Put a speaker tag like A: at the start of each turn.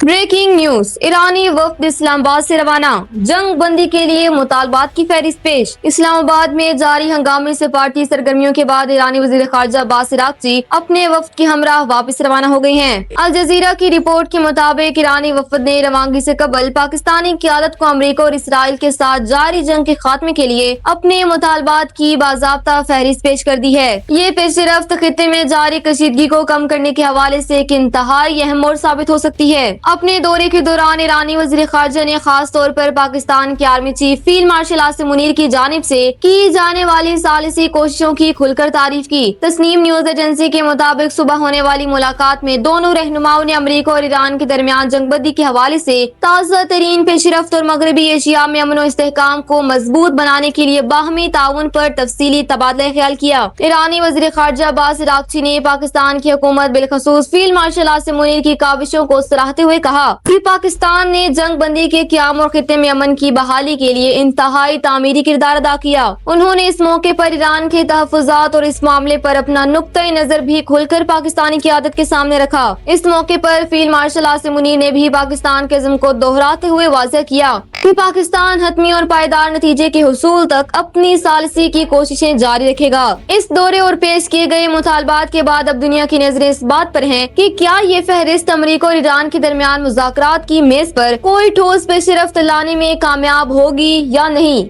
A: Breaking news, ईरानी वफ्द इस्लामाबाद से रवाना, जंग बंदी के लिए मुतालबात की फहरिस्त पेश। इस्लामाबाद में जारी हंगामी सिफारती सरगर्मियों के बाद ईरानी वजीर खारजा अब्बास अराक्ची अपने वफ्द के हमरा वापस रवाना हो गए हैं। अल जजीरा की रिपोर्ट के मुताबिक ईरानी वफ्द ने रवानगी से कबल पाकिस्तानी क़यादत को अमरीका और इसराइल के साथ जारी जंग के खात्मे के लिए अपने मुतालबात की बाज़ाब्ता फहरिस्त पेश कर दी है। ये पेशरफ्त खित्ते में जारी कशीदगी को कम करने के हवाले से एक इंतहाई अहम मोड़ साबित हो सकती है। अपने दौरे के दौरान ईरानी वज़ीर ख़ारजा ने खास तौर पर पाकिस्तान के army chief field marshal Asim Munir की जानिब से की जाने वाली सालिसी कोशिशों की खुलकर तारीफ की। तस्नीम न्यूज एजेंसी के मुताबिक सुबह होने वाली मुलाकात में दोनों रहनुमाओं ने अमरीका और ईरान के दरमियान जंगबंदी के हवाले से ताज़ा तरीन पेशरफ्त और मगरबी एशिया में अमन और इस्तेहकाम को मजबूत बनाने के लिए बाहमी ताउन पर तफसीली तबादला ख्याल किया। ईरानी वज़ीर ख़ारजा अब्बास अराक्ची ने पाकिस्तान की हुकूमत बिलखसूस फील्ड मार्शल आसिम मुनीर की काविशों को सराहते हुए कहा कि पाकिस्तान ने जंग बंदी के क़याम और खित्ते में अमन की बहाली के लिए इंतहाई तामीरी किरदार अदा किया। उन्होंने इस मौके पर ईरान के तहफ़्फ़ुज़ात और इस मामले पर अपना नुक्ता नजर भी खुलकर पाकिस्तानी क़यादत के सामने रखा। इस मौके पर फील्ड मार्शल आसिम मुनीर ने भी पाकिस्तान के इज़्म को दोहराते हुए वाज़ेह किया कि पाकिस्तान हतमी और पायदार नतीजे के हुसूल तक अपनी सालिसी की कोशिशें जारी रखेगा। इस दौरे और पेश किए गए मुतालबात के बाद अब दुनिया की नजरें इस बात पर हैं कि क्या ये फहरिस्त अमरीका और ईरान के दरमियान मुज़ाकरात की मेज पर कोई ठोस पेशरफ्त लाने में कामयाब होगी या नहीं।